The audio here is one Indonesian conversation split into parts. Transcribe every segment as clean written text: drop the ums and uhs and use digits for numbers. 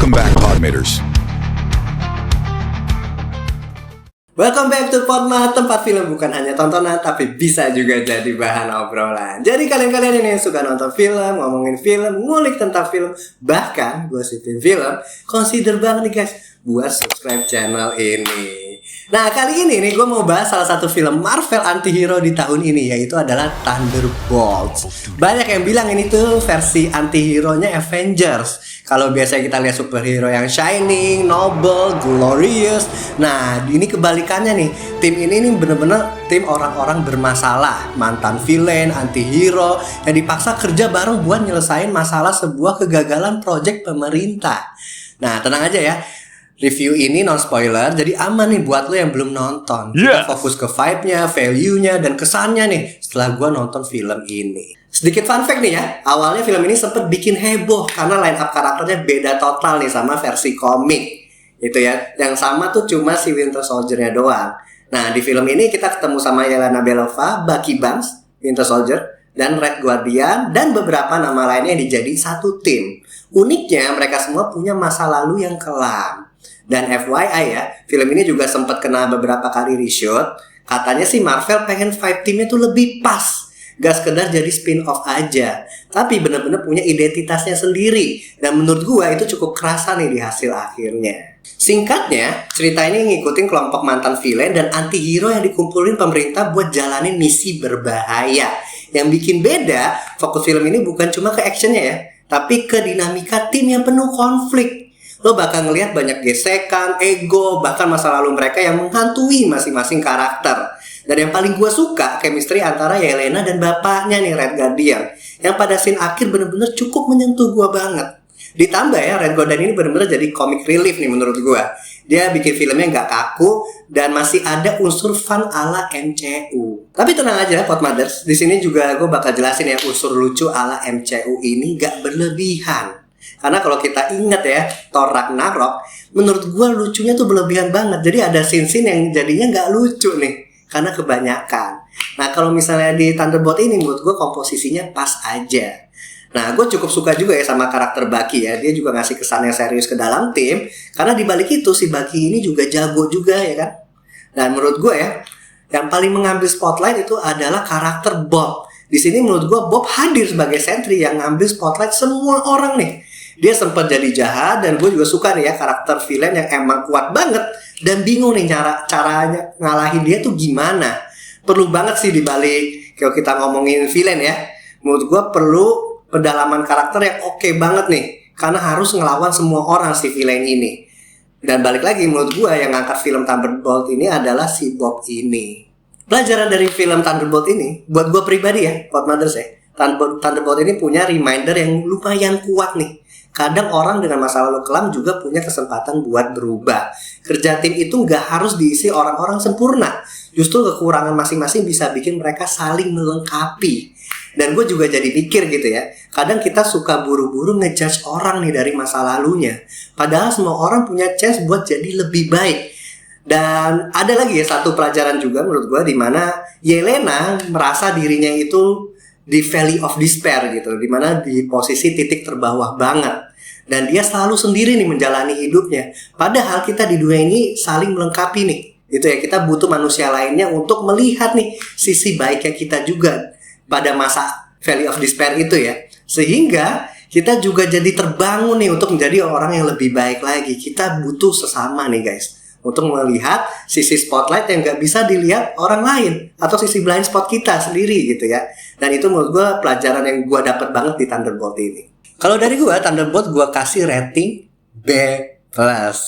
Welcome back, Podmaters. Welcome back to Podmat, tempat film bukan hanya tontonan tapi bisa juga jadi bahan obrolan. Jadi kalian-kalian ini yang suka nonton film, ngomongin film, ngulik tentang film, bahkan gosipin film, consider banget nih guys buat subscribe channel ini. Nah kali ini nih gue mau bahas salah satu film Marvel antihero di tahun ini, yaitu adalah Thunderbolts. Banyak yang bilang ini tuh versi antihero-nya Avengers. Kalau biasanya kita lihat superhero yang shining, noble, glorious. Nah ini kebalikannya nih. Tim ini nih bener-bener tim orang-orang bermasalah, mantan villain, antihero yang dipaksa kerja bareng buat nyelesain masalah sebuah kegagalan proyek pemerintah. Nah tenang aja ya, review ini non spoiler, jadi aman nih buat lo yang belum nonton. Kita fokus ke vibe-nya, value-nya, dan kesannya nih setelah gue nonton film ini. Sedikit fun fact nih ya, awalnya film ini sempet bikin heboh karena line up karakternya beda total nih sama versi komik. Itu ya, yang sama tuh cuma si Winter Soldier-nya doang. Nah di film ini kita ketemu sama Yelena Belova, Bucky Barnes, Winter Soldier, dan Red Guardian, dan beberapa nama lainnya yang dijadiin satu tim. Uniknya mereka semua punya masa lalu yang kelam. Dan FYI ya, film ini juga sempat kena beberapa kali reshoot. Katanya sih Marvel pengen vibe timnya tuh lebih pas, gak sekedar jadi spin-off aja, tapi bener-bener punya identitasnya sendiri. Dan menurut gua itu cukup kerasa nih di hasil akhirnya. Singkatnya, cerita ini ngikutin kelompok mantan villain dan anti-hero yang dikumpulin pemerintah buat jalanin misi berbahaya. Yang bikin beda, fokus film ini bukan cuma ke actionnya ya, tapi ke dinamika tim yang penuh konflik. Lo bakal ngelihat banyak gesekan, ego, bahkan masa lalu mereka yang menghantui masing-masing karakter. Dan yang paling gue suka, chemistry antara Yelena dan bapaknya nih, Red Guardian, yang pada scene akhir bener-bener cukup menyentuh gue banget. Ditambah ya, Red Guardian ini bener-bener jadi comic relief nih menurut gue. Dia bikin filmnya gak kaku dan masih ada unsur fun ala MCU. Tapi tenang aja Podmothers, di sini juga gue bakal jelasin ya, unsur lucu ala MCU ini gak berlebihan. Karena kalau kita ingat ya, Thor Ragnarok, menurut gue lucunya tuh berlebihan banget. Jadi ada scene-scene yang jadinya gak lucu nih, karena kebanyakan. Nah kalau misalnya di Thunderbolt ini, menurut gue komposisinya pas aja. Nah gue cukup suka juga ya sama karakter Bucky ya. Dia juga ngasih kesan yang serius ke dalam tim, karena dibalik itu si Bucky ini juga jago juga ya kan. Dan menurut gue ya, yang paling mengambil spotlight itu adalah karakter Bob. Di sini menurut gue Bob hadir sebagai sentry yang ngambil spotlight semua orang nih. Dia sempat jadi jahat, dan gue juga suka nih ya karakter villain yang emang kuat banget dan bingung nih caranya ngalahin dia tuh gimana. Perlu banget sih dibalik kalau kita ngomongin villain ya. Menurut gue perlu pendalaman karakter yang oke banget nih, karena harus ngelawan semua orang si villain ini. Dan balik lagi menurut gue yang ngangkat film Thunderbolt ini adalah si Bob ini. Pelajaran dari film Thunderbolt ini buat gue pribadi ya, Podmothers ya, Thunderbolt ini punya reminder yang lumayan kuat nih. Kadang orang dengan masa lalu kelam juga punya kesempatan buat berubah. Kerja tim itu gak harus diisi orang-orang sempurna. Justru kekurangan masing-masing bisa bikin mereka saling melengkapi. Dan gue juga jadi pikir gitu ya, kadang kita suka buru-buru ngejudge orang nih dari masa lalunya, padahal semua orang punya chance buat jadi lebih baik. Dan ada lagi ya satu pelajaran juga menurut gue, dimana Yelena merasa dirinya itu di Valley of Despair gitu, dimana di posisi titik terbawah banget, dan dia selalu sendiri nih menjalani hidupnya. Padahal kita di dunia ini saling melengkapi nih, gitu ya. Kita butuh manusia lainnya untuk melihat nih sisi baiknya kita juga pada masa Valley of Despair itu ya, sehingga kita juga jadi terbangun nih untuk menjadi orang yang lebih baik lagi. Kita butuh sesama nih guys, untuk melihat sisi spotlight yang gak bisa dilihat orang lain, atau sisi blind spot kita sendiri gitu ya. Dan itu menurut gue pelajaran yang gue dapat banget di Thunderbolt ini. Kalau dari gue, Thunderbolt gue kasih rating B+.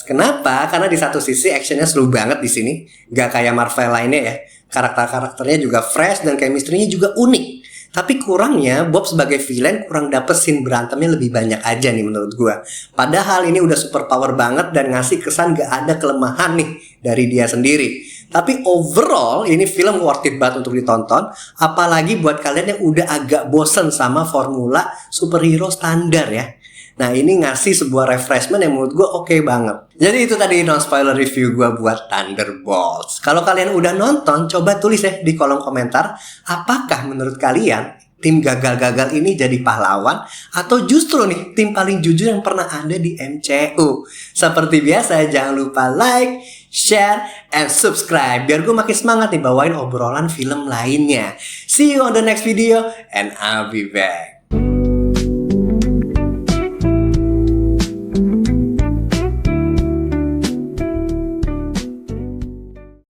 Kenapa? Karena di satu sisi actionnya seru banget di sini, gak kayak Marvel lainnya ya. Karakter-karakternya juga fresh dan chemistry-nya juga unik. Tapi kurangnya Bob sebagai villain kurang dapet scene berantemnya lebih banyak aja nih menurut gue. Padahal ini udah super power banget dan ngasih kesan gak ada kelemahan nih dari dia sendiri. Tapi overall ini film worth it banget untuk ditonton, apalagi buat kalian yang udah agak bosen sama formula superhero standar ya. Nah ini ngasih sebuah refreshment yang menurut gue oke banget. Jadi itu tadi non-spoiler review gue buat Thunderbolts. Kalau kalian udah nonton, coba tulis ya di kolom komentar, apakah menurut kalian tim gagal-gagal ini jadi pahlawan, atau justru nih tim paling jujur yang pernah ada di MCU? Seperti biasa, jangan lupa like, share, and subscribe biar gue makin semangat nih bawain obrolan film lainnya. See you on the next video and I'll be back.